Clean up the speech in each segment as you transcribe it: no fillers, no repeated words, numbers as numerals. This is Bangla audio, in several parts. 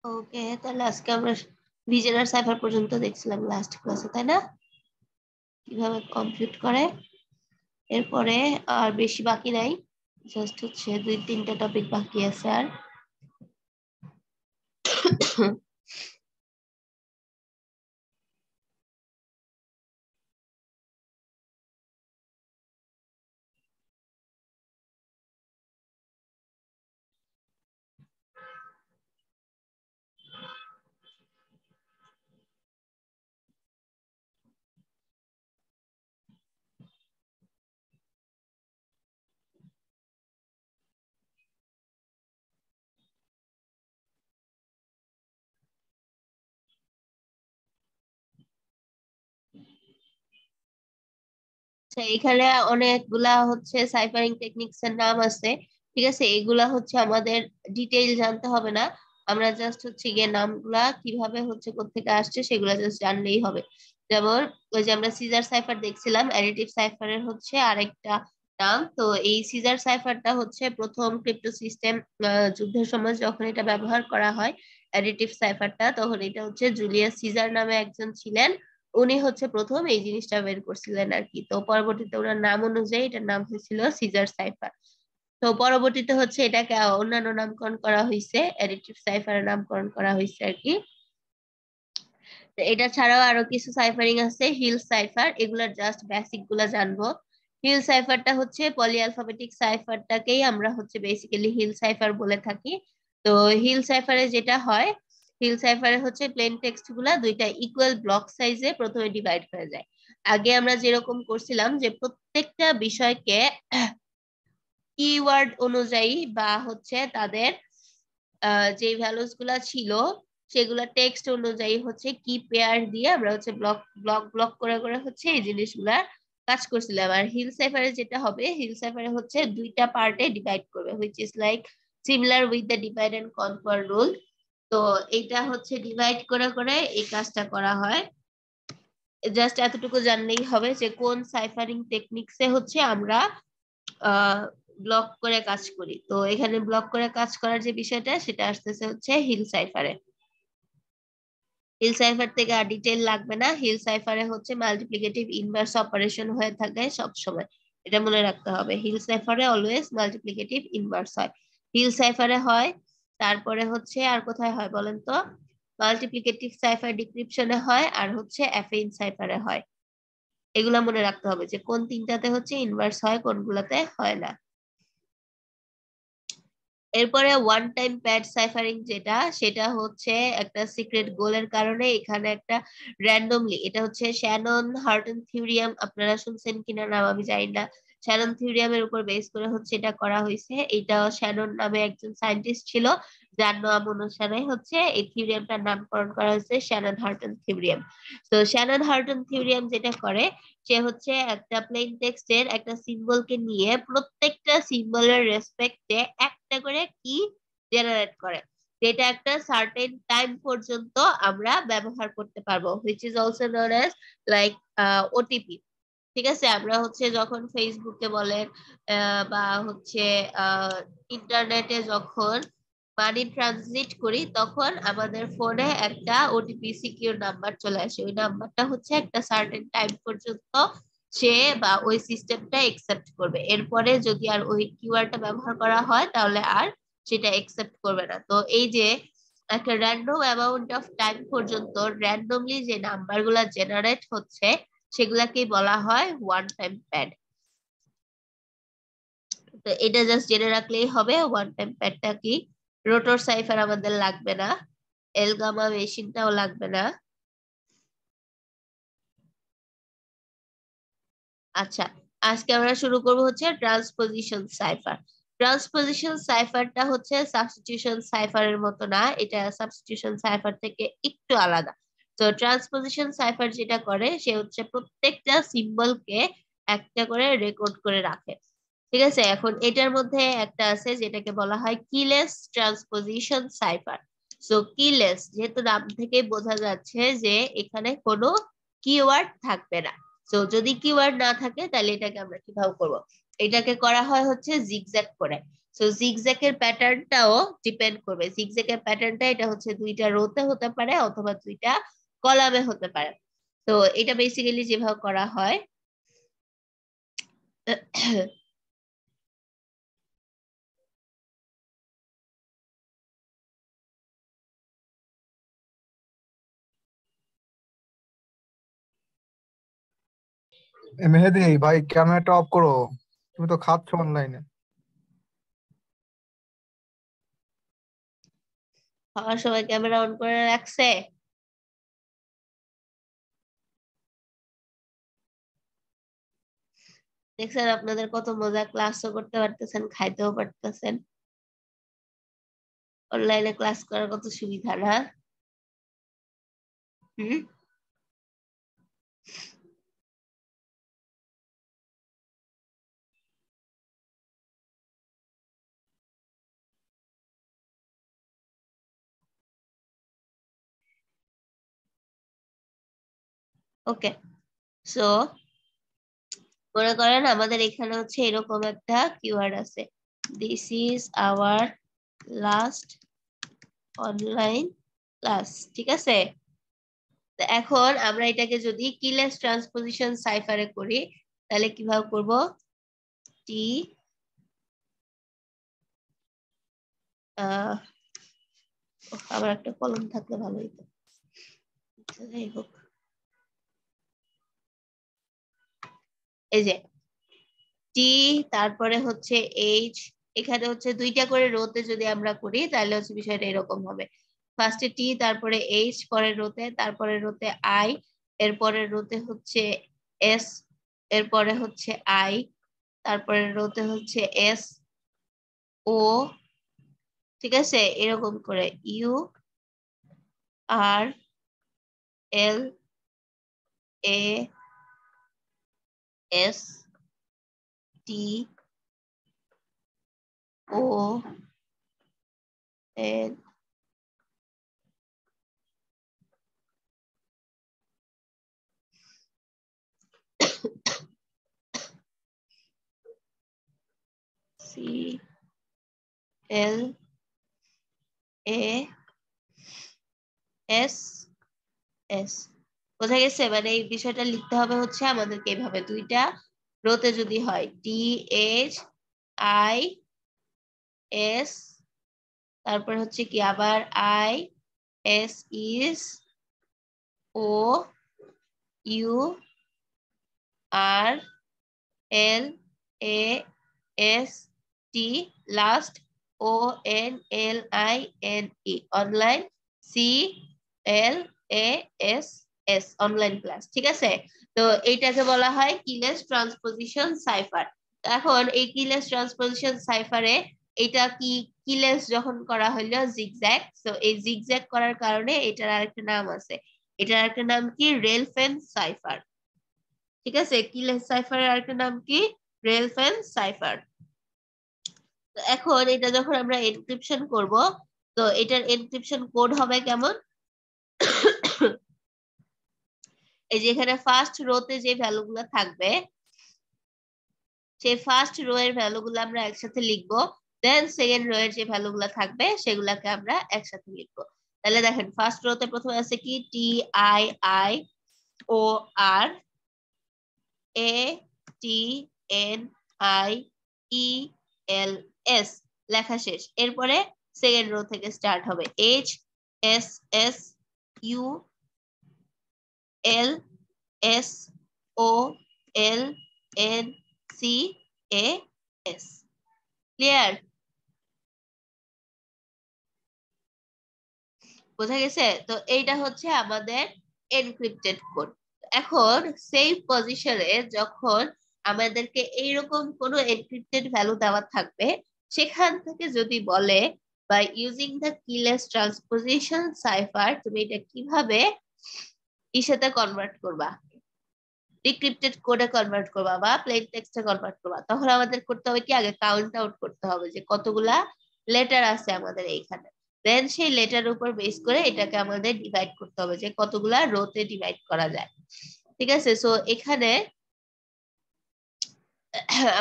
ওকে, তাহলে আজকে আমরা বিজেনার সাইফার পর্যন্ত দেখছিলাম লাস্ট ক্লাসে, তাই না? কিভাবে কমপ্লিট করে। এরপরে আর বেশি বাকি নাই, জাস্ট হচ্ছে 2-3টা টপিক বাকি আছে আর। এখানে অনেকগুলা হচ্ছে সাইফারিং টেকনিক্স এর নাম আছে। ঠিক আছে, এগুলা হচ্ছে আমাদের ডিটেইল জানতে হবে না। আমরা জাস্ট হচ্ছে গিয়ে নামগুলা কিভাবে হচ্ছে কোত্থেকে আসছে সেগুলা জাস্ট জানলেই হবে। যেমন ওই যে আমরা সিজার সাইফার দেখছিলাম, অ্যাডিটিভ সাইফারের হচ্ছে আরেকটা নাম। তো এই সিজার সাইফারটা হচ্ছে প্রথম ক্রিপ্টো সিস্টেম যুদ্ধের সময় যখন এটা ব্যবহার করা হয়, অ্যাডিটিভ সাইফারটা, তখন এটা হচ্ছে জুলিয়াস সিজার নামে একজন ছিলেন। উনি হচ্ছে প্রথম এই জিনিসটা বের করছিলেন আর কি। তো পরবর্তীতে ওনার নাম অনুযায়ী এটার নাম হয়েছিল সিজার সাইফার। তো পরবর্তীতে হচ্ছে এটাকে অন্যান্য নামকরণ করা হয়েছে, অ্যাডিটিভ সাইফারের নামকরণ করা হয়েছে আর কি। তো এটা ছাড়াও আরো কিছু সাইফারিং আছে, হিল সাইফার, এগুলার জাস্ট বেসিক গুলা জানবো। হিল সাইফারটা হচ্ছে পলি অ্যালফাবেটিক সাইফারটাকেই আমরা হচ্ছে বেসিক্যালি হিল সাইফার বলে থাকি। তো হিল সাইফারে যেটা হয়, হিল সাইফারে হচ্ছে প্লেন টেক্সট গুলা দুইটা ইকুয়াল ব্লক সাইজে প্রথমে ডিভাইড হয়ে যায়। আগে আমরা যেরকম করছিলাম যে প্রত্যেকটা বিষয়কে কিওয়ার্ড অনুযায়ী বা হচ্ছে তাদের যে ভ্যালুস গুলা ছিল সেগুলা টেক্সট অনুযায়ী হচ্ছে কি পেয়ার দিয়ে আমরা হচ্ছে ব্লক ব্লক ব্লক করে করে হচ্ছে এই জিনিসগুলা কাজ করছিলাম। আর হিল সাইফারে যেটা হবে, হিল সাইফারে হচ্ছে দুইটা পার্টে ডিভাইড করবে, which is like similar with the divide and conquer rule. তো এটা হচ্ছে ডিভাইড করে করে এই কাজটা করা হয়। জাস্ট এতটুকু জানলেই হবে যে কোন সাইফারিং টেকনিক্সে হচ্ছে আমরা ব্লক করে কাজ করি। তো এখানে ব্লক করে কাজ করার যে বিষয়টা সেটা আসতেছে হচ্ছে হিল সাইফারে। হিল সাইফার থেকে আর ডিটেল লাগবে না। হিল সাইফারে হচ্ছে মাল্টিপ্লিকেটিভ ইনভার্স অপারেশন হয়ে থাকে সব সময়, এটা মনে রাখতে হবে। হিল সাইফারে অলওয়েজ মাল্টিপ্লিকেটিভ ইনভার্স হয়, হিল সাইফারে হয়। তারপরে হচ্ছে আর কোথায় হয় বলেন তো? মাল্টিপ্লিকেটিভ সাইফার ডিক্রিপশনে হয়, আর হচ্ছে অ্যাফেইন সাইফারে হয়। এগুলা মনে রাখতে হবে যে কোন তিনটাতে হচ্ছে ইনভার্স হয়, কোনগুলাতে হয় না। এরপরে ওয়ান টাইম প্যাড সাইফারিং যেটা, সেটা হচ্ছে একটা সিক্রেট গোলের কারণে এখানে একটা র্যান্ডমলি, এটা হচ্ছে শ্যানন হার্টন থিওরিয়াম, আপনারা শুনছেন কিনা নাম আমি জানি না। শ্যানন থিওরিয়ামের উপর বেস করে হচ্ছে এটা করা হয়েছে। এটা শ্যানন নামে একজন সায়েন্টিস্ট ছিল, যার নাম অনুসারে হচ্ছে এই থিওরিয়ামটার নামকরণ করা হয়েছে শ্যানন হার্টন থিওরিয়াম। তো শ্যানন হার্টন থিওরিয়াম যেটা করে, সে হচ্ছে একটা প্লেন টেক্সটের একটা সিম্বলকে নিয়ে প্রত্যেকটা সিম্বলের রেসপেক্টে একটা করে কি জেনারেট করে, যেটা একটা সার্টেন টাইম পর্যন্ত আমরা ব্যবহার করতে পারবো, which is also known as like OTP. ঠিক আছে, আমরা হচ্ছে যখন ফেসবুকে বলেন বা হচ্ছে ইন্টারনেটে যখন মানি ট্রানজিট করি, তখন আমাদের ফোনে একটা ওটিপি সিকিউর নাম্বার চলে আসে। ওই নাম্বারটা হচ্ছে একটা সার্টেন টাইম পর্যন্ত সে বা ওই সিস্টেমটা একসেপ্ট করবে। এরপরে যদি আর ওই কিওয়ার্ডটা ব্যবহার করা হয় তাহলে আর সেটা একসেপ্ট করবে না। তো এই যে একটা র্যান্ডম অ্যামাউন্ট অফ টাইম পর্যন্ত র্যান্ডমলি যে নাম্বারগুলা জেনারেট হচ্ছে সেগুলাকেই বলা হয় ওয়ান টাইম প্যাড। তো এটা জাস্ট জেনে রাখলেই হবে ওয়ান টাইম প্যাডটা কি। রোটর সাইফার আমাদের লাগবে না, এলগামা মেশিনটাও লাগবে না। আচ্ছা, আজকে আমরা শুরু করব হচ্ছে ট্রান্সপোজিশন সাইফার। ট্রান্সপোজিশন সাইফারটা হচ্ছে সাবস্টিটিউশন সাইফারের মতো না, এটা সাবস্টিটিউশন সাইফার থেকে একটু আলাদা। তো ট্রান্সপোজিশন সাইফার যেটা করে, সে হচ্ছে প্রত্যেকটা সিম্বলকে একটা করে রেকর্ড করে রাখে। ঠিক আছে, এখন এটার মধ্যে একটা আছে যেটাকে বলা হয় keyless transposition cipher. So keyless যেহেতু নাম থেকে বোঝা যাচ্ছে যে এখানে কোনো কিওয়ার্ড থাকবে না। তো যদি কিওয়ার্ড না থাকে তাহলে এটাকে আমরা কিভাবে করব? এটাকে করা হয় হচ্ছে জিগজ্যাগ করে। সো জিগজ্যাগের প্যাটার্নটাও ডিপেন্ড করবে। জিগজ্যাগের প্যাটার্নটা এটা হচ্ছে দুইটা রোতে হতে পারে অথবা দুইটা কলামে হতে পারে। তো এটা বেসিক্যালি যেভাবে করা হয় মেহেদি ভাই, ক্যামেরাটা অফ করো। তুমি তো খাচ্ছ অনলাইনে। খাওয়ার সময় ক্যামেরা অন করে রাখছে। দেখছেন আপনাদের কত মজা, ক্লাসও করতে পারতেছেন, খাইতেও পারতেছেন। অনলাইনে ক্লাস করার কত সুবিধা না? হুম। ওকে, সো মনে করেন আমাদের এখানে হচ্ছে এরকম একটা কিওয়ার্ড আছে, this is our last online class, ঠিক আছে? তো এখন আমরা এটাকে যদি কিলেস ট্রান্সপোজিশন সাইফারে করি তাহলে কিভাবে করব? টি আবার একটা কলম থাকলে ভালো হতো। যাই হোক, এই যে টি, তারপরে হচ্ছে এইচ, এখানে হচ্ছে দুইটা করে রোতে যদি আমরা করি তাহলে হচ্ছে বিষয়টা এরকম হবে। ফার্স্টে টি, তারপরে এইচ, পরের রোতে, তারপরে রোতে আই, এরপরে রোতে হচ্ছে এস, এরপরে হচ্ছে আই, তারপরে রোতে হচ্ছে এস ও, ঠিক আছে? এরকম করে U R L A S T O N C L A S S. বোঝা গেছে? মানে এই বিষয়টা লিখতে হবে হচ্ছে আমাদেরকে এইভাবে, দুইটা রোতে যদি হয় টি এইচ আই এস, তারপর হচ্ছে কি আবার I S is O U R L A S T, last O N L I N E, online C L A S S, online class, ঠিক আছে? তো এইটাকে বলা হয় কিলেস ট্রান্সপোজিশন সাইফার। এখন এই কিলেস ট্রান্সপোজিশন সাইফারে এটা কি, কিলেস যখন করা হলো জিগজ্যাগ, তো এই জিগজ্যাগ করার কারণে এটার আরেকটা নাম আছে। এটার আরেকটা নাম কি? রেলফেন সাইফার, ঠিক আছে? কিলেস সাইফারের আরেকটা নাম কি? রেলফেন সাইফার। তো এখন এটা যখন আমরা এনক্রিপশন করব, তো এটার এনক্রিপশন কোড হবে কেমন? এই যে এখানে ফার্স্ট রোতে যে ভ্যালুগুলো থাকবে, সেই ফার্স্ট রো এর ভ্যালুগুলো আমরা একসাথে লিখবো, দেন সেকেন্ড রো এর যে ভ্যালুগুলো থাকবে সেগুলাকে আমরা একসাথে লিখবো। তাহলে দেখেন ফার্স্ট রোতে প্রথমে আছে কি? T I I O R A T N I E L S, লেখা শেষ। এরপরে সেকেন্ড রো থেকে স্টার্ট হবে H S S U L S O L N C A S. Clear? বোঝা গেছে? তো এইটা হচ্ছে আমাদের এনক্রিপ্টেড কোড। এখন সেভ পজিশনে যখন আমাদেরকে এইরকম কোনো এনক্রিপ্টেড ভ্যালু দেওয়া থাকবে, সেখান থেকে যদি বলে বা using the keyless transposition cipher, তুমি এটা কিভাবে ইসাতে কনভার্ট করবা, ডিক্রিপ্টেড কোডে কনভার্ট করবা বা প্লেন টেক্সটে কনভার্ট করবা, তখন আমাদের করতে হবে কি? আগে কাউন্ট আউট করতে হবে যে কতগুলা লেটার আছে আমাদের এইখানে। দেন সেই লেটার উপর বেস করে এটাকে আমাদের ডিভাইড করতে হবে যে কতগুলা রোতে ডিভাইড করা যায়, ঠিক আছে? সো এখানে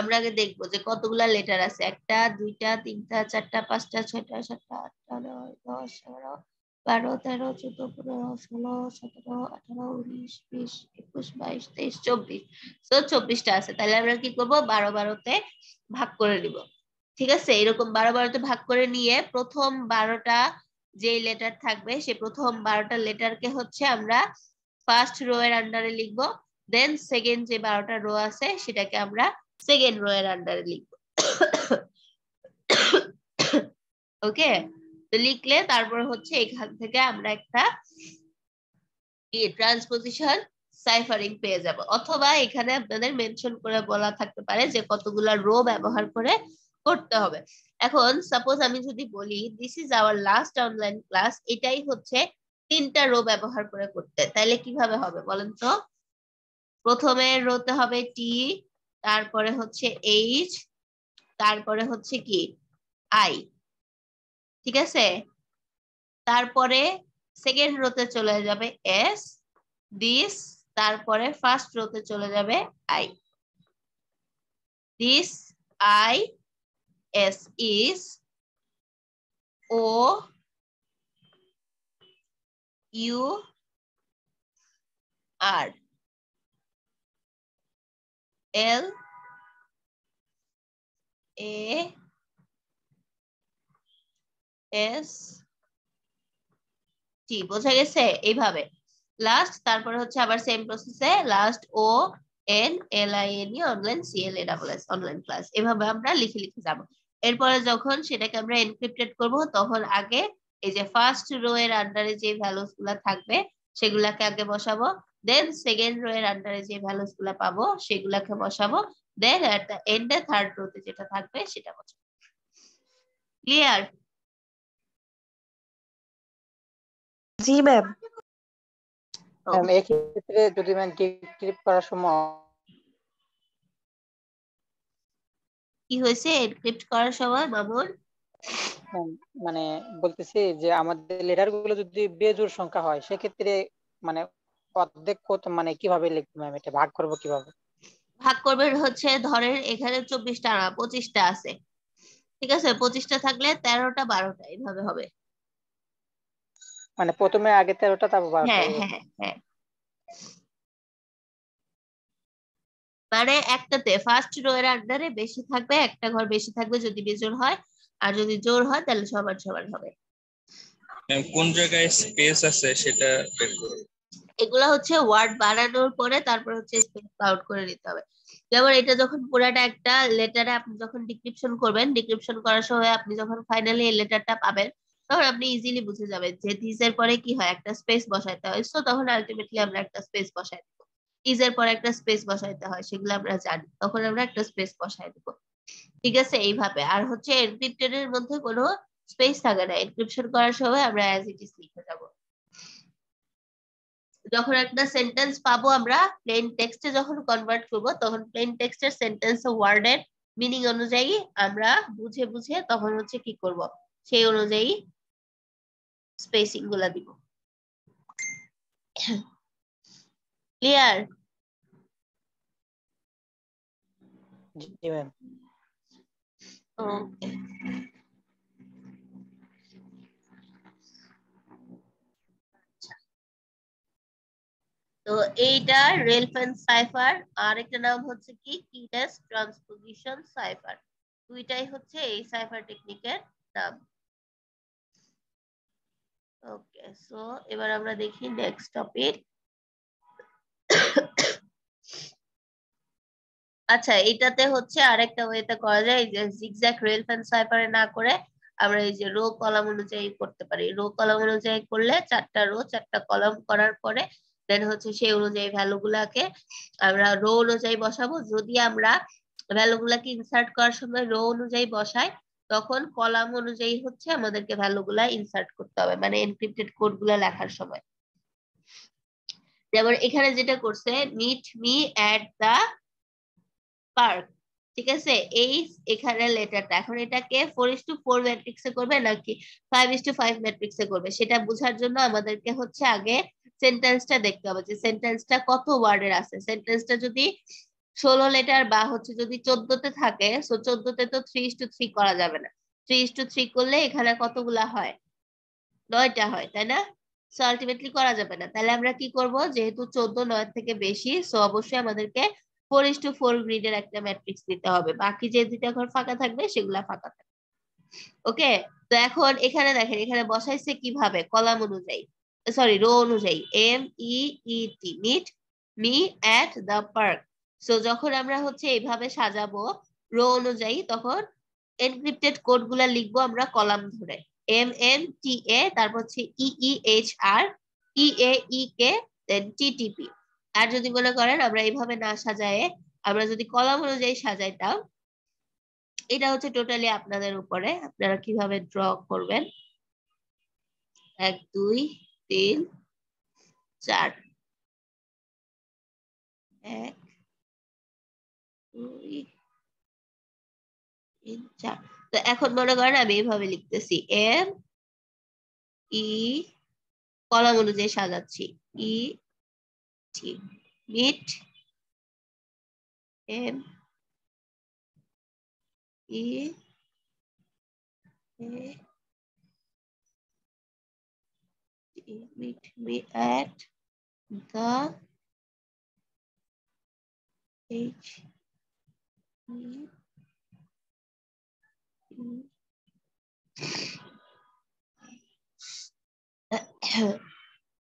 আমরা আগে দেখবো যে কতগুলা লেটার আছে, 1টা 2টা 3টা 4টা 5টা 6টা 7টা 8টা 9 10 11 12 13 14 15 16 17 18 19 20 21 22 23 24, তো 24টা আছে। তাহলে আমরা কি করব, 12 তে ভাগ করে নিব। ঠিক আছে, এরকম 12 তে ভাগ করে নিয়ে প্রথম 12টা যে লেটার থাকবে সে প্রথম 12টা লেটারকে হচ্ছে আমরা ফার্স্ট রো এর আন্ডারে লিখবো, দেন সেকেন্ড যে 12টা রো আছে সেটাকে আমরা সেকেন্ড রো এর আন্ডারে লিখবো। ওকে, তো লিখলে তারপর হচ্ছে এখান থেকে আমরা একটা ট্রান্সপোজিশন সাইফারিং পেয়ে যাব, অথবা এখানে আপনাদের মেনশন করে বলা থাকতে পারে যে কতগুলা রো ব্যবহার করে করতে হবে। এখন সাপোজ আমি যদি বলি this is our last online class, এটাই হচ্ছে 3টা রো ব্যবহার করে করতে, তাহলে কিভাবে হবে বলেন তো? প্রথমে রোতে হবে টি, তারপরে হচ্ছে এইচ, তারপরে হচ্ছে কি আই। ঠিক আছে, তারপরে সেকেন্ড রোতে চলে যাবে এস, দিস, তারপরে ফার্স্ট রোতে চলে যাবে I. This, I, S, is, O, U, R, L, A, S, T. বোঝা গেছে? এইভাবে লাস্ট, তারপরে হচ্ছে আবার সেম প্রসেসে last O N L I N E online C L A double S online class, এভাবে আমরা লিখে লিখে যাব। এরপরে যখন সেটাকে আমরা এনক্রিপ্টেড করব তখন আগে এই যে ফার্স্ট রো এর আন্ডারে যে ভ্যালুস গুলা থাকবে সেগুলাকে আগে বসাবো, দেন সেকেন্ড রো এর আন্ডারে যে ভ্যালুস গুলা পাবো সেগুলাকে বসাবো, দেন এট দ্য এন্ডে থার্ড রোতে যেটা থাকবে সেটা বসাবো। ক্লিয়ার? জি ম্যাম। এক্ষেত্রে যদি ডিক্রিপ্ট করার সময় কি হয়েছে এনক্রিপ্ট করার সময় মামুন? মানে বলতেছি যে আমাদের লেটার গুলো যদি বেজোড় সংখ্যা হয় সেক্ষেত্রে মানে অর্ধেক মানে কিভাবে লিখবো ম্যাম, এটা ভাগ করবো কিভাবে? ভাগ করবেন হচ্ছে, ধরেন এখানে 24টা না 25টা আছে, ঠিক আছে, 25টা থাকলে 13টা 12টা এইভাবে হবে। মানে প্রথমে আগে 13টা তারপর 12টা হ্যাঁ এরকম? হ্যাঁ হ্যাঁ, মানে একটাতে ফার্স্ট রো এর আন্ডারে বেশি থাকবে, একটা ঘর বেশি থাকবে যদি বেজোড় হয়, আর যদি জোড় হয় তাহলে সমান সমান হবে। কোন জায়গায় স্পেস আছে সেটা বের করো। এগুলা হচ্ছে ওয়ার্ড বানানোর পরে তারপর হচ্ছে স্পেস আউট করে নিতে হবে। যেমন এটা যখন পুরাটা একটা লেটারে আপনি যখন ডিক্রিপশন করবেন, ডিক্রিপশন করার সময় আপনি যখন ফাইনালি এই লেটারটা পাবেন তখন আপনি ইজিলি বুঝে যাবেন যে দিস এর পরে কি হয়, একটা স্পেস বসাইতে হয়, সো তখন আলটিমেটলি আমরা একটা স্পেস বসাই দেব। ইজ এর পরে একটা স্পেস বসাইতে হয় সেগুলো আমরা জানি, তখন আমরা একটা স্পেস বসাই দেব। ঠিক আছে, এইভাবে। আর হচ্ছে এনক্রিপ্টেড এর মধ্যে কোনো স্পেস থাকে না, এনক্রিপশন করার সময় আমরা অ্যাজ ইট ইজ লিখে যাব। যখন একটা সেন্টেন্স পাবো আমরা প্লেন টেক্সটে যখন কনভার্ট করব তখন প্লেন টেক্সটের সেন্টেন্স ওয়ার্ডের মিনিং অনুযায়ী আমরা বুঝে বুঝে তখন হচ্ছে কি করব, সেই অনুযায়ী স্পেসিং গুলা দিব। ক্লিয়ার? জি ম্যাম। ওকে, তো এইটা রেলফেন সাইফার, আর একটা নাম হচ্ছে কি কিলেস ট্রান্সপোজিশন সাইফার, দুইটাই হচ্ছে এই সাইফার টেকনিকের নাম। ওকে, সো এবার আমরা দেখি নেক্সট টপিক। আচ্ছা, এটাতে হচ্ছে আরেকটা ওয়েতে করা যায়, যে জিগজ্যাগ রেলফেন সাইফারে না করে আমরা এই যে রো কলাম অনুযায়ী করতে পারি। রো কলাম অনুযায়ী করলে 4টা রো 4টা কলাম করার পরে দেন হচ্ছে সেই অনুযায়ী ভ্যালু গুলাকে আমরা রো অনুযায়ী বসাবো। যদি আমরা ভ্যালু গুলাকে ইনসার্ট করার সময় রো অনুযায়ী বসাই তখন কলাম অনুযায়ী হচ্ছে আমাদেরকে ভ্যালু গুলা ইনসার্ট করতে হবে, মানে এনক্রিপ্টেড কোড গুলা লেখার সময়। যেমন এখানে যেটা করছে meet me at the park, ঠিক আছে, এই এখানে লেটারটা এখন এটাকে 4:4 ম্যাট্রিক্সে করবে নাকি 5:5 ম্যাট্রিক্সে করবে সেটা বোঝার জন্য আমাদেরকে হচ্ছে আগে সেন্টেন্সটা দেখতে হবে যে সেন্টেন্সটা কত ওয়ার্ডের আছে। সেন্টেন্সটা যদি 16 লেটার বা হচ্ছে যদি 14তে থাকে, সো 14তে তো 3:3 করা যাবে না। 3:3 করলে এখানে কতগুলা হয়? 9টা হয়, তাই না? সো আলটিমেটলি করা যাবে না। তাহলে আমরা কি করব, যেহেতু 14 9 থেকে বেশি, সো অবশ্যই আমাদেরকে 4:4 গ্রিডের একটা ম্যাট্রিক্স দিতে হবে। বাকি যে দুইটা ঘর ফাঁকা থাকবে সেগুলা ফাঁকা থাকবে। ওকে, তো এখন এখানে দেখেন, এখানে বসাইছে কিভাবে, কলাম অনুযায়ী, সরি রো অনুযায়ী, MEET, meet me at the park. So যখন আমরা হচ্ছে এইভাবে সাজাবো রো অনুযায়ী, তখন এনক্রিপ্টেড কোড গুলা লিখবো আমরা কলাম ধরে, MMTA, তারপর হচ্ছে EEHR, EAEK, দেন TTP। আর যদি মনে করেন আমরা এইভাবে না সাজায় আমরা যদি কলাম অনুযায়ী সাজাইতাম, এটা হচ্ছে টোটালি আপনাদের উপরে, আপনারা কিভাবে ড্র করবেন। 1 2 3 4, 1 2 3 4। তো এখন মনে করেন আমি এইভাবে লিখতেছি, এম ই, কলাম অনুযায়ী সাজাচ্ছি, E T, meet, M E meet me at the H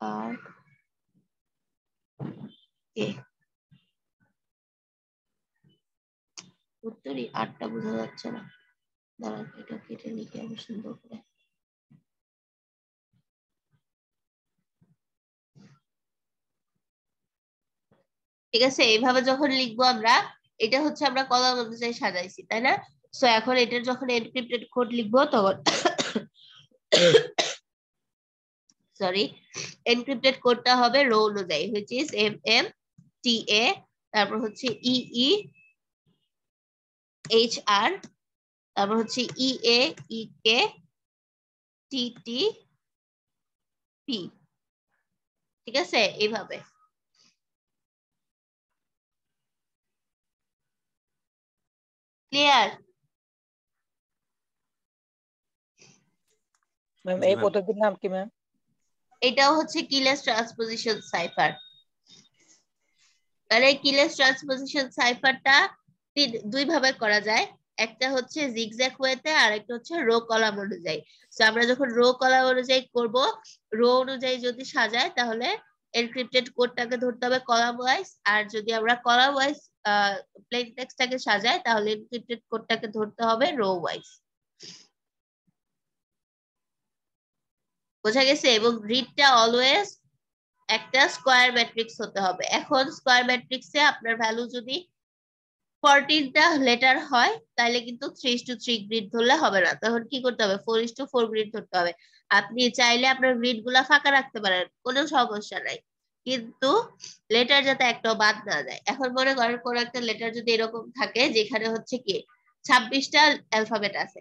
R K. উত্তরই 8টা বোঝা যাচ্ছে না, দাঁড়ান এটা কেটে লিখে আমি সুন্দর করে। ঠিক আছে, এইভাবে যখন লিখবো আমরা, এটা হচ্ছে আমরা কলাম অনুযায়ী সাজাইছি, তাই না? সো এখন এটার যখন এনক্রিপ্টেড কোড লিখবো তখন সরি, এনক্রিপ্টেড কোডটা হবে রো অনুযায়ী, হুইচ ইজ MMTA, তারপর হচ্ছে EEHR, তারপর হচ্ছে EAEK, TTP। ঠিক আছে, এইভাবে। ক্লিয়ার? ম্যাম এই পদ্ধতির নাম কি ম্যাম? এটাও হচ্ছে কিলেস ট্রান্সপোজিশন সাইফার। তাহলে কিলেস ট্রান্সপোজিশন সাইফারটা দুই ভাবে করা যায়, একটা হচ্ছে জিগজ্যাগ ওয়েতে আর একটা হচ্ছে রো কলাম অনুযায়ী। তো আমরা যখন রো কলাম অনুযায়ী করব, রো অনুযায়ী যদি সাজায় তাহলে এনক্রিপ্টেড কোডটাকে ধরতে হবে কলাম ওয়াইজ, আর যদি আমরা কলাম ওয়াইজ প্লেন টেক্সটটাকে সাজাই তাহলে এনক্রিপ্টেড কোডটাকে ধরতে হবে রো ওয়াইজ। বোঝা গেছে? এবং গ্রিডটা অলওয়েজ একটা স্কোয়ার ম্যাট্রিক্স হতে হবে। এখন স্কোয়ার ম্যাট্রিক্সে আপনার ভ্যালু যদি 14টা লেটার হয় তাহলে কিন্তু 3:3 গ্রিড ধরলে হবে না, তখন কি করতে হবে, 4:4 গ্রিড ধরতে হবে। আপনি চাইলে আপনার গ্রিড গুলা ফাঁকা রাখতে পারেন, কোনো সমস্যা নাই, কিন্তু লেটার যাতে একটাও বাদ না যায়। এখন মনে করেন কোন একটা লেটার যদি এরকম থাকে যেখানে হচ্ছে কি 26টা অ্যালফাবেট আছে,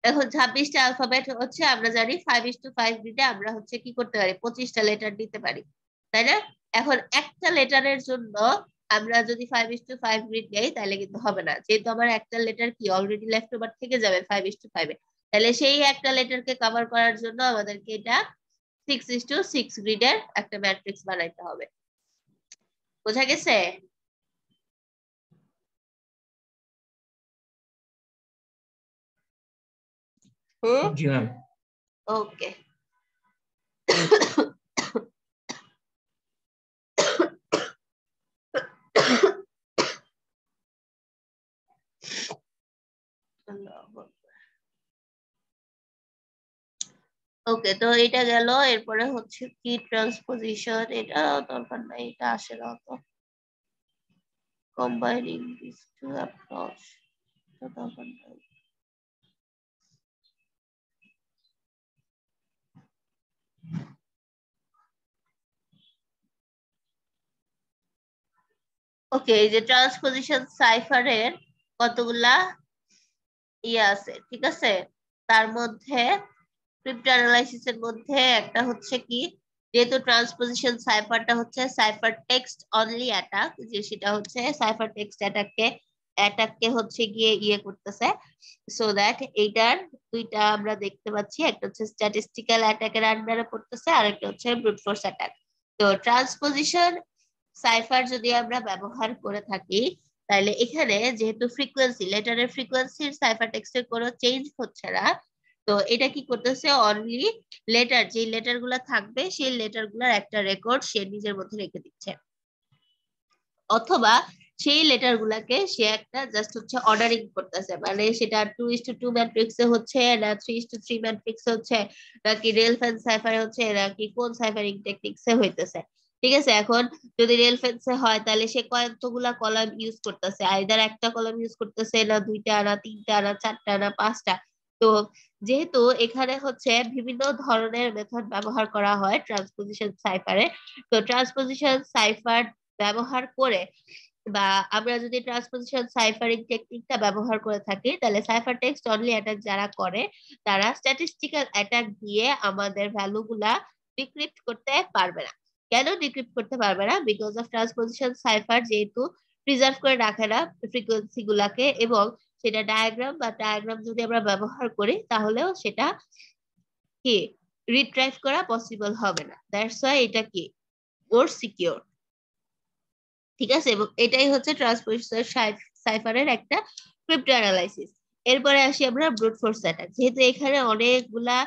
এখন 26টা অ্যালফাবেট হচ্ছে আমরা জানি 5:5 গ্রিডে আমরা হচ্ছে কি করতে পারি, 25টা লেটার দিতে পারি, তাই না? এখন একটা লেটারের জন্য আমরা যদি 5:5 গ্রিড নেই তাহলে কিন্তু হবে না, যেহেতু আমার একটা লেটার কি অলরেডি লেফট ওভার থেকে যাবে 5:5 এ, তাহলে সেই একটা লেটারকে কভার করার জন্য আমাদেরকে এটা 6:6 গ্রিডের একটা ম্যাট্রিক্স বানাইতে হবে। বোঝা গেছে? জি ম্যাম। ওকে, ওকে, তো এটা গেল। এরপরে হচ্ছে কি ট্রান্সপোজিশন, এটা দরকার নাই, এটা আসে না তো। কম্বাইনিং দিস টু অ্যাপ্রোচ, এটা দরকার নাই। ওকে, এই যে ট্রান্সপোজিশন সাইফারের কতগুলা ইয়ে আছে, ঠিক আছে? তার মধ্যে ক্রিপ্টো অ্যানালাইসিস এর মধ্যে একটা হচ্ছে কি যেহেতু ট্রান্সপোজিশন সাইফারটা হচ্ছে সাইফার টেক্সট অনলি অ্যাটাক, যে সেটা হচ্ছে সাইফার টেক্সট অ্যাটাককে হচ্ছে গিয়ে ইয়ে করতেছে, সো দ্যাট এইটার দুইটা আমরা দেখতে পাচ্ছি, একটা হচ্ছে স্ট্যাটিস্টিক্যাল অ্যাটাকের আন্ডারে পড়তেছে আর একটা হচ্ছে ব্রুট ফোর্স অ্যাটাক। তো ট্রান্সপোজিশন সাইফার যদি আমরা ব্যবহার করে থাকি, তাহলে এখানে যেহেতু ফ্রিকোয়েন্সি, লেটারের ফ্রিকোয়েন্সির সাইফার টেক্সটের কোনো চেঞ্জ হচ্ছে না, তো এটা কি করতেছে, অনলি লেটার, যে লেটার গুলা থাকবে সেই লেটার গুলার একটা রেকর্ড সে নিজের মধ্যে রেখে দিচ্ছে, অথবা সেই লেটার গুলাকে সে একটা জাস্ট হচ্ছে অর্ডারিং করতেছে, মানে সেটা 2:2 ম্যাট্রিক্সে হচ্ছে না 3:3 ম্যাট্রিক্সে হচ্ছে নাকি রেলফেন্স সাইফারে হচ্ছে নাকি কোন সাইফারিং টেকনিক্সে হইতেছে। ঠিক আছে, এখন যদি রেলফেন্সে হয় তাহলে সে কতগুলা কলাম ইউজ করতেছে, আইদার একটা কলাম ইউজ করতেছে না দুইটা না তিনটা না চারটা না পাঁচটা। তো যেহেতু এখানে হচ্ছে বিভিন্ন ধরনের মেথড ব্যবহার করা হয় ট্রান্সপোজিশন সাইফারে, তো ট্রান্সপোজিশন সাইফার ব্যবহার করে বা আমরা যদি ট্রান্সপোজিশন সাইফারিং টেকনিকটা ব্যবহার করে থাকি, তাহলে সাইফার টেক্সট অনলি অ্যাটাক যারা করে তারা স্ট্যাটিস্টিক্যাল অ্যাটাক দিয়ে আমাদের ভ্যালুগুলা ডিক্রিপ্ট করতে পারবে না। কেন ডিক্রিপ্ট করতে পারবে না? বিকজ অফ ট্রান্সপোজিশন সাইফার যেহেতু প্রিজার্ভ করে রাখে না ফ্রিকোয়েন্সি গুলাকে, এবং সেটা ডায়াগ্রাম যদি আমরা ব্যবহার করি তাহলেও সেটা কি রিট্রাইভ করা পসিবল হবে না। দ্যাটস ওয়াই এটা কি মোর সিকিউর। ঠিক আছে, এবং এটাই হচ্ছে ট্রান্সপোজিশন সাইফারের একটা ক্রিপ্টো অ্যানালাইসিস। এরপরে আসি আমরা ব্রুট ফোর্স অ্যাটাক। যেহেতু এখানে অনেকগুলা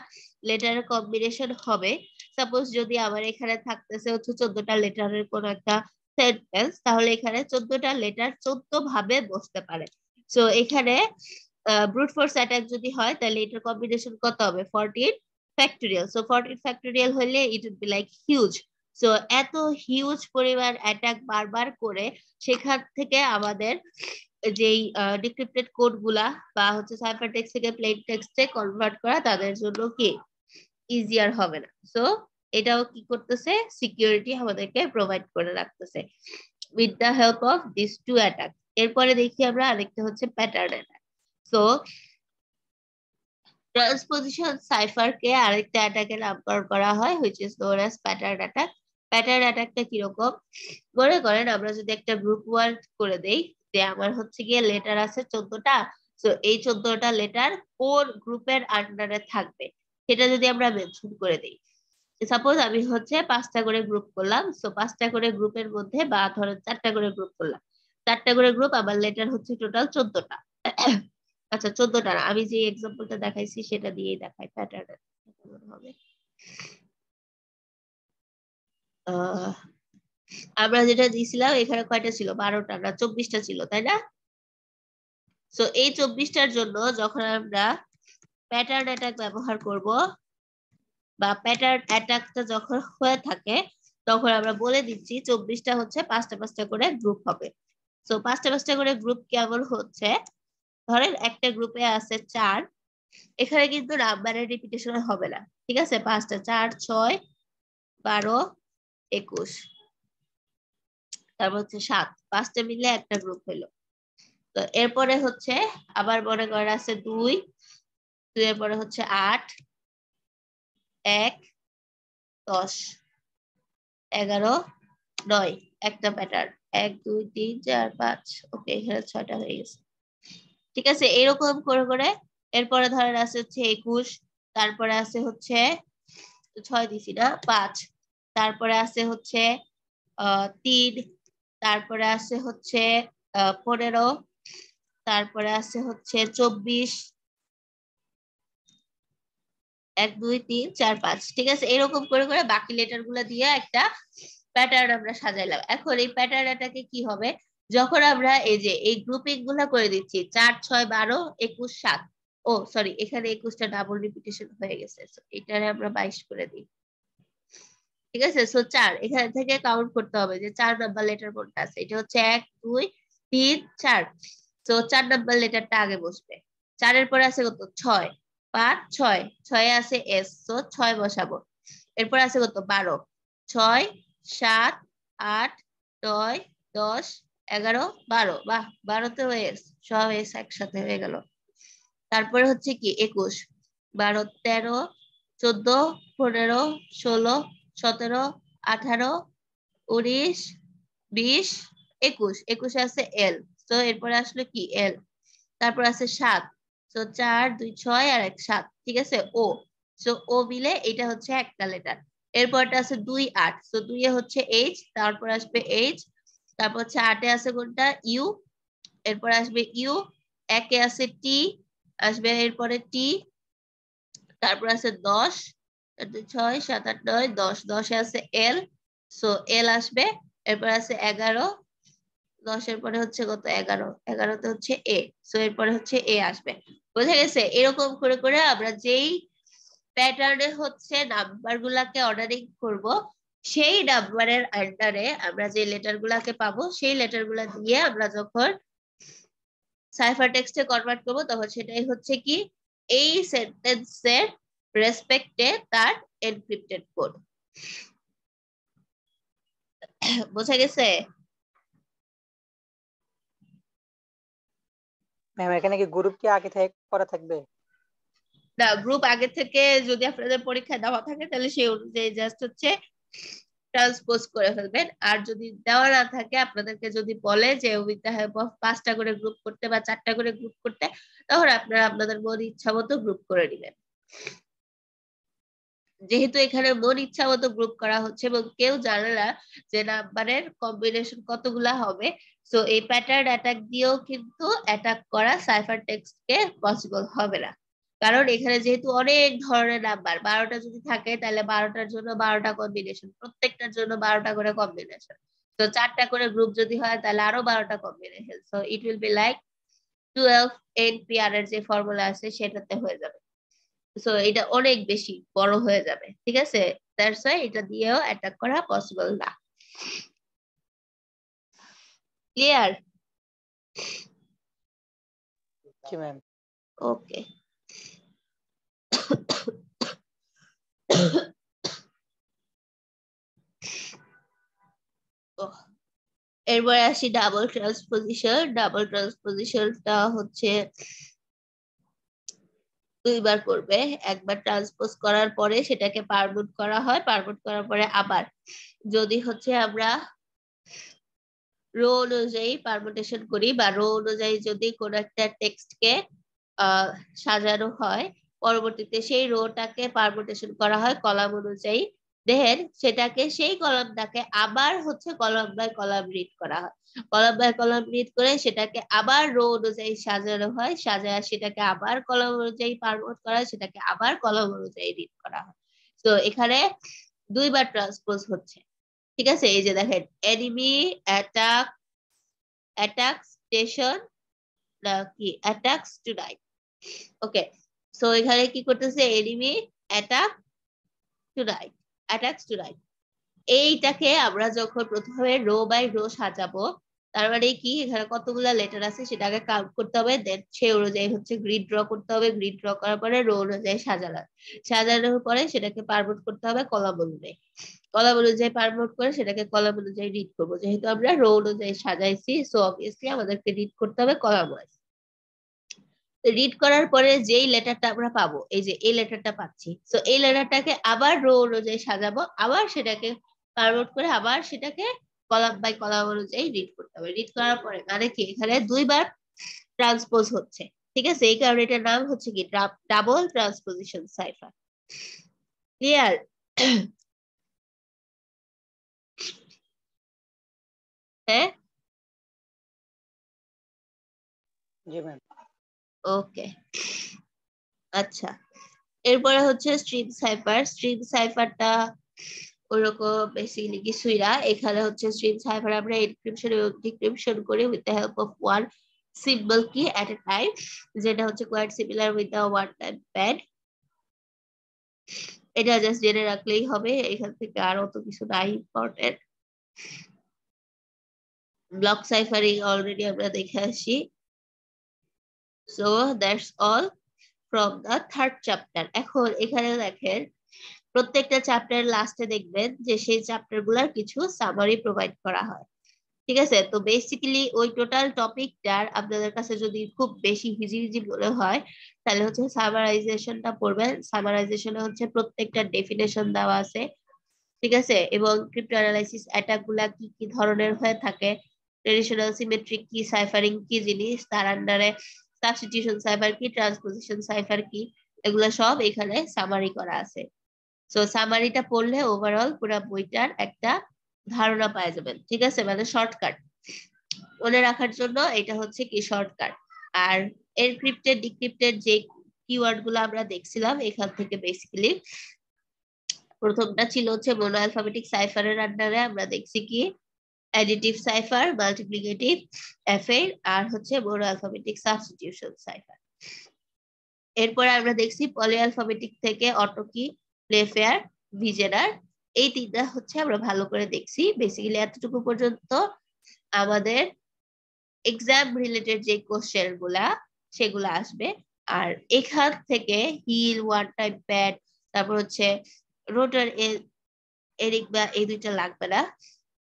লেটারের কম্বিনেশন হবে, সাপোজ যদি আমার এখানে থাকতেছে হচ্ছে 14টা লেটারের কোন একটা সেন্টেন্স, তাহলে এখানে 14টা লেটার 14 ভাবে বসতে পারে। সো এখানে ব্রুট ফোর্স অ্যাটাক যদি হয় তাহলে এটার কম্বিনেশন কত হবে, 14 ফ্যাক্টোরিয়াল। সো 14 ফ্যাক্টোরিয়াল হলে it would be like huge. So এত হিউজ পরিমাণ অ্যাটাক বারবার করে সেখান থেকে আমাদের যেই ডিক্রিপ্টেড কোড গুলা বা হচ্ছে সাইফার টেক্সট থেকে প্লেন টেক্সটে কনভার্ট করা তাদের জন্য কি ইজিয়ার হবে না। সো এটাও কি করতেছে, সিকিউরিটি আমাদেরকে প্রোভাইড করে রাখতেছে with the help of this to attack. এরপরে দেখি আমরা আরেকটা হচ্ছে প্যাটার্ন অ্যাটাক। সো ট্রান্সপোজিশন সাইফারকে আরেকটা অ্যাটাকের নামকরণ করা হয় which is known as pattern attack. Pattern অ্যাটাকটা কিরকম, মনে করেন আমরা যদি একটা গ্রুপ ওয়ার্ড করে দেই যে আমার হচ্ছে গিয়ে লেটার আছে 14টা, সো এই 14টা লেটার কোন গ্রুপের আন্ডারে থাকবে সেটা যদি আমরা মেনশন করে দেই। সাপোজ আমি হচ্ছে 5টা করে গ্রুপ করলাম, সো 5টা করে গ্রুপের মধ্যে বা ধরেন 4টা করে গ্রুপ করলাম, 4টা করে গ্রুপ, আমার লেটার হচ্ছে টোটাল 14টা। আচ্ছা 14টা না, আমি যে এক্সাম্পলটা দেখাইছি সেটা দিয়েই দেখাই প্যাটার্ন হবে। আমরা যেটা দিয়েছিলাম এখানে কয়টা ছিল, 12টা না 24টা ছিল, তাই না? সো এই 24টার জন্য যখন আমরা প্যাটার্ন অ্যাটাক ব্যবহার করব বা প্যাটার্ন অ্যাটাকটা যখন হয়ে থাকে তখন আমরা বলে দিচ্ছি 24টা হচ্ছে 5টা 5টা করে গ্রুপ হবে। সো 5টা 5টা করে গ্রুপ কেমন হচ্ছে, ধরেন একটা গ্রুপে আছে 4, এখানে কিন্তু নাম্বারের রিপিটেশন হবে না। ঠিক আছে, 5টা 4 6 12 21, তারপর হচ্ছে 7, 5টা মিলে একটা গ্রুপ হলো। তো এরপরে হচ্ছে আবার মনে করেন আছে 2 এর পরে হচ্ছে 8 1 10 11 9, একটা প্যাটার্ন 1 2 3 4 5। ওকে, এখানে 6টা হয়ে গেছে। ঠিক আছে, এরকম করে করে এরপরে ধরেন আছে হচ্ছে 21, তারপরে আছে হচ্ছে 6 দিছি না 5, তারপরে আছে হচ্ছে 3, তারপরে আছে হচ্ছে 15, তারপরে আছে হচ্ছে 24, 1 2 3 4 5। ঠিক আছে, এরকম করে করে বাকি লেটার গুলা দিয়ে একটা প্যাটার্ন আমরা সাজাইলাম। এখন এই প্যাটার্নটাকে কি হবে, যখন আমরা এই যে এই গ্রুপিং গুলা করে দিচ্ছি 4 6 12 21 7, ও সরি এখানে 21টা ডাবল রিপিটেশন হয়ে গেছে, এটারে আমরা 22 করে দিই। ঠিক আছে, সো 4 এখান থেকে কাউন্ট করতে হবে যে 4 নাম্বার লেটার কোনটা আছে, এটা হচ্ছে 1 2 3 4। সো 4 নাম্বার লেটারটা আগে বসবে, 4 এর পরে আছে কত 6 5 6, 6 এ আছে এস, সো 6 বসাবো। এরপর আছে কত 12, 6 7 8 9 10 11 12, বাহ 12তেও এস, সব এস একসাথে হয়ে গেল। তারপরে হচ্ছে কি 21 12 13 14 15 16 17, 18, 19, 20, 21, 21 আছে এল, তো এরপরে আসলো কি এল, তারপর আছে 7, তো 4, 2, 6 আর 1, 7, ঠিক আছে ও, সো ও মিলে এটা হচ্ছে একটা লেটার। এরপরটা আছে 2, 8, তো 2 এ হচ্ছে এইচ, তারপর আসবে এইচ, তারপর হচ্ছে 8 এ আছে কোনটা ইউ, এরপর আসবে ইউ, 1 এ আছে টি, আসবে এরপরে টি, তারপর আছে 10, 6, 7, 8, 9, 10, 10 এ আছে এল, সো এল আসবে, এরপর আছে 11, 10 এর পরে হচ্ছে কত 11, 11তে হচ্ছে এ, সো এরপরে হচ্ছে এ আসবে। বুঝা গেছে? এরকম করে করে আমরা যেই প্যাটার্নে হচ্ছে নাম্বার গুলাকে অর্ডারিং করব, সেই নাম্বারের আন্ডারে আমরা যে লেটার গুলাকে পাবো সেই লেটার গুলা দিয়ে আমরা যখন সাইফার টেক্সটে কনভার্ট করব তখন সেটাই হচ্ছে কি এই সেন্টেন্সের রেসপেক্টে তার এনক্রিপ্টেড কোড। বোঝা গেছে? ম্যাম এখানে কি গ্রুপ কি আগে থেকে করা থাকবে? না, গ্রুপ আগে থেকে যদি আপনাদের পরীক্ষায় দেওয়া থাকে তাহলে সেই অনুযায়ী জাস্ট হচ্ছে ট্রান্সপোজ করে ফেলবেন। আর যদি দেওয়া না থাকে, আপনাদেরকে যদি বলে যে উইথ দ্য হেল্প অফ 5টা করে গ্রুপ করতে বা 4টা করে গ্রুপ করতে, তখন আপনারা আপনাদের মন ইচ্ছা মতো গ্রুপ করে নেবেন। যেহেতু এখানে মন ইচ্ছা মতো গ্রুপ করা হচ্ছে এবং কেউ জানে না যে নাম্বারের কম্বিনেশন কতগুলা হবে, সো এই প্যাটার্ন অ্যাটাক দিয়েও কিন্তু অ্যাটাক করা সাইফার টেক্সটকে পসিবল হবে না। কারণ এখানে যেহেতু অনেক ধরনের নাম্বার, 12টা যদি থাকে তাহলে 12টার জন্য 12টা কম্বিনেশন, প্রত্যেকটার জন্য 12টা করে কম্বিনেশন, তো 4টা করে গ্রুপ যদি হয় তাহলে আরো 12টা combination, so it will be like 12 NPR এর যে ফর্মুলা আছে সেটাতে হয়ে যাবে। সো এটা অনেক বেশি বড় হয়ে যাবে, ঠিক আছে? দ্যাটস ওয়াই এটা দিয়েও অ্যাটাক করা পসিবল না। ক্লিয়ার? জি ম্যাম। ওকে। এরপরে আসি ডাবল ট্রান্সপোজিশন। ডাবল ট্রান্সপোজিশনটা হচ্ছে দুইবার করবে, একবার ট্রান্সপোজ করার পরে সেটাকে পারমুট করা হয়, পারমুট করার পরে আবার যদি হচ্ছে আমরা রো অনুযায়ী পারমুটেশন করি বা রো অনুযায়ী যদি কোনো একটা টেক্সটকে সাজানো হয়, পরবর্তীতে সেই রোটাকে পারমুটেশন করা হয় কলাম অনুযায়ী, দেন সেটাকে সেই কলামটাকে আবার হচ্ছে কলাম বাই কলাম রিড করা হয়, কলাম বাই কলাম রিড করে সেটাকে আবার রো অনুযায়ী সাজানো হয়, সাজায় সেটাকে আবার কলাম অনুযায়ী পারমুট করা হয়, সেটাকে আবার কলাম অনুযায়ী রিড করা হয়। তো এখানে দুইবার ট্রান্সপোজ হচ্ছে, ঠিক আছে? এই যে দেখেন এনিমি, অ্যাটাক, অ্যাটাক স্টেশন, কি অ্যাটাকস টুনাইট। ওকে, সো এখানে কি করতেছে enemy attack tonight, attacks tonight. এইটাকে আমরা যখন প্রথমে রো বাই রো সাজাবো, তার মানে কি এখানে কতগুলা লেটার আছে সেটাকে কাউন্ট করতে হবে, দেন সেই অনুযায়ী হচ্ছে গ্রিড ড্র করতে হবে, গ্রিড ড্র করার পরে রো অনুযায়ী সাজালাম, সাজানোর পরে সেটাকে পারমুট করতে হবে কলাম অনুযায়ী, কলাম অনুযায়ী পারমুট করে সেটাকে কলাম অনুযায়ী রিড করবো, যেহেতু আমরা রো অনুযায়ী সাজাইছি সো অবভিয়াসলি আমাদেরকে রিড করতে হবে কলাম ওয়াইজ। রিড করার পরে যেই লেটারটা আমরা পাবো, এই যে এই লেটারটা পাচ্ছি, সো এই লেটারটাকে আবার রো অনুযায়ী সাজাবো, আবার সেটাকে পারমুট করে আবার সেটাকে কলাম বাই কলাম অনুযায়ী রিড করতে হবে। রিড করার পরে মানে কি এখানে দুইবার ট্রান্সপোজ হচ্ছে, ঠিক আছে? এই কারণে এটার নাম হচ্ছে কি ডাবল ট্রান্সপোজিশন সাইফার। ক্লিয়ার? হ্যাঁ, জি ম্যাম। ওকে, আচ্ছা। এরপরে হচ্ছে স্ট্রিং সাইফার। স্ট্রিং সাইফারটা ওরকম বেসিক্যালি কিছুই না। এখানে হচ্ছে স্ট্রিং সাইফার আমরা এনক্রিপশন এবং ডিক্রিপশন করি with the help of one symbol key at a time, যেটা হচ্ছে quite similar with the one time pad. এটা জাস্ট জেনে রাখলেই হবে, এখান থেকে আর অত কিছু নাই ইম্পর্টেন্ট। ব্লক সাইফারিং অলরেডি আমরা দেখে আসি। So that's all from the third chapter. এখন এখানে দেখেন প্রত্যেকটা চ্যাপ্টার লাস্টে দেখবেন যে সেই চ্যাপ্টার গুলার কিছু সামারি প্রোভাইড করা হয়, ঠিক আছে? তো বেসিক্যালি ওই টোটাল টপিকটার আপনাদের কাছে যদি খুব বেশি হিজিবিজি মনে হয় তাহলে হচ্ছে সামারাইজেশনটা পড়বেন। সামারাইজেশনে হচ্ছে প্রত্যেকটা ডেফিনেশন দেওয়া আছে, ঠিক আছে, এবং ক্রিপ্টো অ্যানালাইসিস অ্যাটাক গুলা কি কি ধরনের হয়ে থাকে, ট্রেডিশনাল সিমেট্রিক কি, সাইফারিং কি জিনিস, তার আন্ডারে সাবস্টিটিউশন সাইফার কি, ট্রান্সপোজিশন সাইফার কি, এগুলা সব এখানে সামারি করা আছে। সো সামারিটা পড়লে ওভারঅল পুরো বইটার একটা ধারণা পাওয়া যাবেন। ঠিক আছে, মানে শর্টকাট মনে রাখার জন্য এটা হচ্ছে কি শর্টকাট। আর এনক্রিপ্টেড ডিক্রিপ্টেড যে কিওয়ার্ড গুলো আমরা দেখছিলাম এখান থেকে বেসিক্যালি প্রথমটা ছিল হচ্ছে মোনো অ্যালফাবেটিক সাইফারের আন্ডারে আমরা দেখছি কি অ্যাডিটিভ সাইফার, মাল্টিপ্লিকেটিভ এফএর, আর হচ্ছে মোনো অ্যালফাবেটিক সাবস্টিটিউশন সাইফার। এরপরে আমরা দেখছি পলি অ্যালফাবেটিক থেকে অটোকি, প্লেফেয়ার, ভিজেনার, এই তিনটা হচ্ছে আমরা ভালো করে দেখছি। বেসিক্যালি এতটুকু পর্যন্ত আমাদের এক্সাম রিলেটেড যে কোশ্চেন গুলা সেগুলো আসবে। আর এখান থেকে হিল, ওয়ান টাইম প্যাড, তারপর হচ্ছে রোটার এরিক বা এই দুইটা লাগবে না।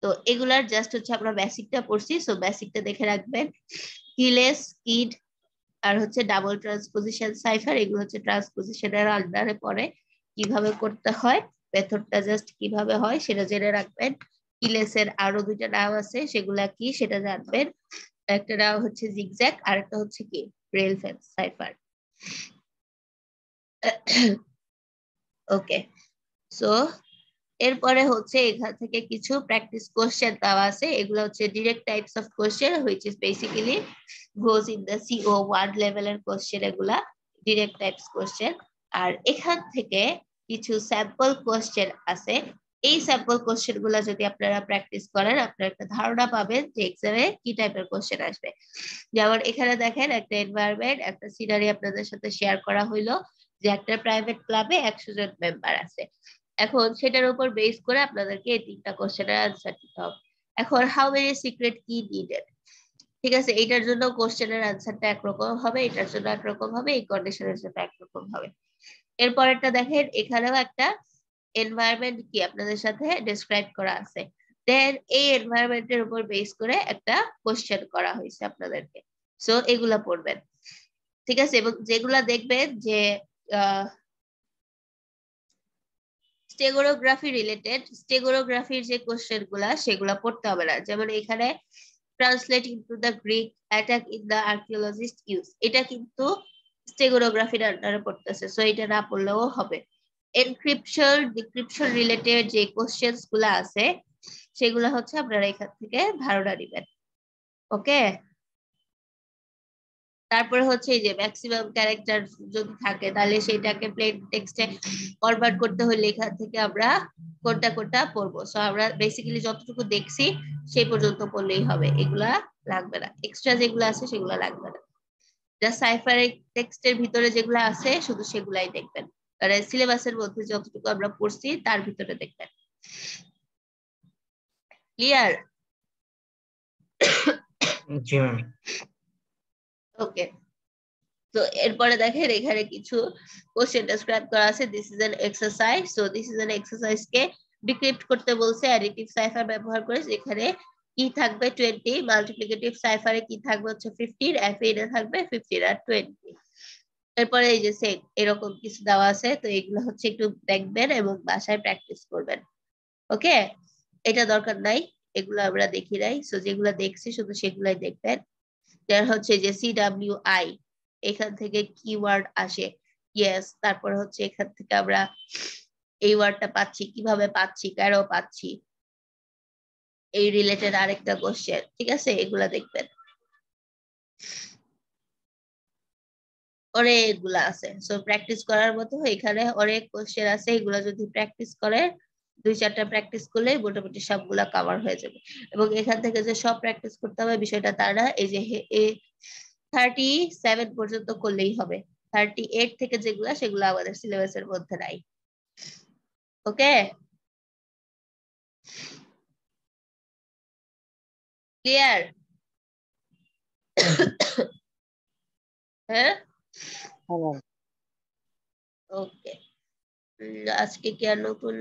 তো এগুলার জাস্ট হচ্ছে আমরা বেসিকটা পড়ছি, সো বেসিকটা দেখে রাখবেন। হিলেস, কিড, আর হচ্ছে ডাবল ট্রান্সপোজিশন সাইফার, এগুলো হচ্ছে ট্রান্সপোজিশনের আন্ডারে পড়ে, কিভাবে করতে হয়, মেথডটা জাস্ট কিভাবে হয় সেটা জেনে রাখবেন। হিলেসের আরো দুইটা নাম আছে, সেগুলা কি সেটা জানবেন। একটা নাম হচ্ছে জিগজ্যাগ, আর একটা হচ্ছে কি রেল ফেন্স সাইফার। ওকে, সো এরপরে হচ্ছে এখান থেকে কিছু প্র্যাকটিস কোশ্চেন দেওয়া আছে, এগুলো হচ্ছে direct types of question which is basically goes in the CO1 লেভেলের কোশ্চেন, এগুলা ডিরেক্ট টাইপস কোশ্চেন। আর এখান থেকে কিছু স্যাম্পল কোশ্চেন আছে, এই স্যাম্পল কোশ্চেন গুলা যদি আপনারা প্র্যাকটিস করেন আপনারা একটা ধারণা পাবেন যে এক্সামে কি টাইপের কোশ্চেন আসবে। যেমন এখানে দেখেন একটা এনভায়রনমেন্ট, একটা সিনারি আপনাদের সাথে শেয়ার করা হইলো যে একটা প্রাইভেট ক্লাবে 100 জন মেম্বার আছে। এখন সেটার উপর বেস করে আপনাদেরকে এই তিনটা কোশ্চেনের আনসার দিতে হবে। এখন হাউ মেনি সিক্রেট কি নিডেড, ঠিক আছে, এইটার জন্য কোশ্চেনের আনসারটা একরকম হবে, এটার জন্য একরকম হবে, এই কন্ডিশনের জন্য একরকম হবে। এরপরেরটা দেখেন এখানেও একটা এনভায়রনমেন্ট কি আপনাদের সাথে ডেসক্রাইব করা আছে, দেন এই এনভায়রনমেন্টের উপর বেস করে একটা কোশ্চেন করা হয়েছে আপনাদেরকে। সো এগুলা পড়বেন, ঠিক আছে, এবং যেগুলা দেখবেন যে স্টেগোগ্রাফি রিলেটেড, স্টেগোগ্রাফির যে কোশ্চেন গুলা সেগুলা পড়তে হবে না। যেমন এখানে translate into the Greek, attack in the archaeologist use, এটা কিন্তু স্টেগোগ্রাফির আন্ডারে পড়তেছে, সো এটা না পড়লেও হবে। এনক্রিপশন ডিক্রিপশন রিলেটেড যে কোশ্চেনস গুলা আছে সেগুলা হচ্ছে আপনারা এখান থেকে ধারণা দিবেন। ওকে, তারপরে হচ্ছে এই যে ম্যাক্সিমাম ক্যারেক্টার যদি থাকে তাহলে সেটাকে প্লেন টেক্সটে কনভার্ট করতে হলে এখান থেকে আমরা কোনটা কোনটা পড়বো। সো আমরা বেসিক্যালি যতটুকু দেখছি সেই পর্যন্ত পড়লেই হবে, এগুলা লাগবে না, এক্সট্রা যেগুলো আছে সেগুলো লাগবে না। যা সাইফারিক টেক্সটের ভিতরে যেগুলো আছে শুধু সেগুলাই দেখবেন, মানে সিলেবাসের মধ্যে যতটুকু আমরা পড়ছি তার ভিতরে দেখবেন। ক্লিয়ার? জি ম্যাম। ওকে, তো এরপরে দেখেন এখানে কিছু কোশ্চেন ডেসক্রাইব করা আছে, this is an exercise. So this is an exercise K decrypt করতে বলছে অ্যাডিটিভ সাইফার ব্যবহার করে, যেখানে কি থাকবে 20, মাল্টিপ্লিকেটিভ সাইফারে কি থাকবে হচ্ছে 15, এফএ থাকবে 15 আর 20। এরপরে এই যে সেম এরকম কিছু দেওয়া আছে, তো এগুলো হচ্ছে একটু দেখবেন এবং বাসায় প্র্যাকটিস করবেন। ওকে, এটা দরকার নাই, এগুলো আমরা দেখি নাই, সো যেগুলো দেখছি শুধু সেগুলাই দেখবেন। যার হচ্ছে যে CWI, এখান থেকে কিওয়ার্ড আসে, ইয়েস, তারপর হচ্ছে এখান থেকে আমরা এই ওয়ার্ডটা পাচ্ছি, কিভাবে পাচ্ছি, কেন পাচ্ছি, এই রিলেটেড আরেকটা কোশ্চেন, ঠিক আছে, এগুলা দেখবেন। অনেকগুলা আছে, সো প্র্যাকটিস করার মতো এখানে অনেক কোশ্চেন আছে, এগুলা যদি প্র্যাকটিস করে 2-4টা প্র্যাকটিস করলে মোটামুটি সবগুলা কভার হয়ে যাবে। এবং এখান থেকে যে সব প্র্যাকটিস করতে হবে বিষয়টা তা না, এই যে 37 পর্যন্ত করলেই হবে, 38 থেকে যেগুলা সেগুলো আমাদের সিলেবাসের মধ্যে নাই। ওকে, ক্লিয়ার? হ্যাঁ, ওকে। আজকে কি আর নতুন,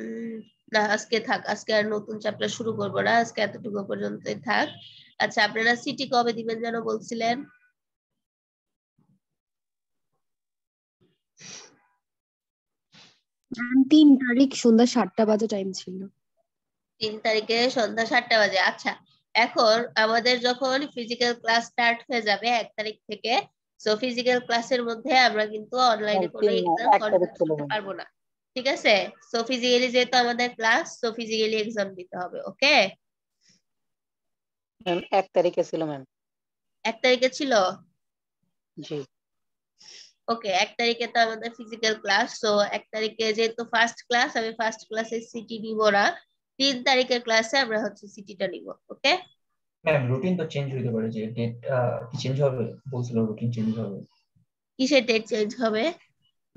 না আজকে থাক, আজকে আর নতুন চ্যাপ্টার শুরু করবো না, আজকে এতটুকু পর্যন্তই থাক। আচ্ছা, আপনারা সিটি কবে দিবেন যেন বলছিলেন? 3 তারিখ সন্ধ্যা 7টা বাজে টাইম ছিল। 3 তারিখে সন্ধ্যা 7টা বাজে। আচ্ছা, এখন আমাদের যখন ফিজিক্যাল ক্লাস স্টার্ট হয়ে যাবে 1 তারিখ থেকে, সো ফিজিক্যাল ক্লাসের মধ্যে আমরা কিন্তু অনলাইনে কোনো এক্সাম 1 তারিখ কন্ডাক্ট ছিল করতে ম্যাম। পারবো না, ঠিক আছে? সো ফিজিক্যালি যেহেতু আমাদের ক্লাস, সো ফিজিক্যালি এক্সাম দিতে হবে। ওকে, ম্যাম 1 তারিখে ছিল ম্যাম। 1 তারিখে ছিল। জি ওকে, 1 তারিখে তো আমাদের ফিজিক্যাল ক্লাস, সো 1 তারিখে যেহেতু ফার্স্ট ক্লাস, আমি ফার্স্ট ক্লাসে সিটি নিব না, 3 তারিখের ক্লাসে আমরা হচ্ছে সিটিটা নিব। ওকে, ম্যাম রুটিন তো চেঞ্জ হতে পারে, যে ডেট কি চেঞ্জ হবে বলছিল, রুটিন চেঞ্জ হবে, কিসের ডেট চেঞ্জ হবে?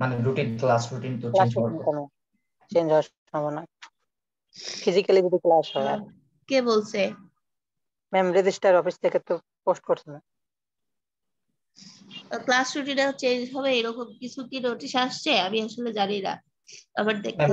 মানে রুটিন, ক্লাস রুটিন তো ক্লাস চেঞ্জ হওয়ার রুটিন কথা। কোনো চেঞ্জ হওয়ার সম্ভাবনা, ফিজিক্যালি যদি ক্লাস হয়। আর কে বলছে? ম্যাম রেজিস্ট্রার অফিস থেকে তো পোস্ট করছে না। ক্লাস রুটিনটা চেঞ্জ হবে এরকম কিছু কি নোটিশ আসছে? আমি আসলে জানি না, আমার দেখতে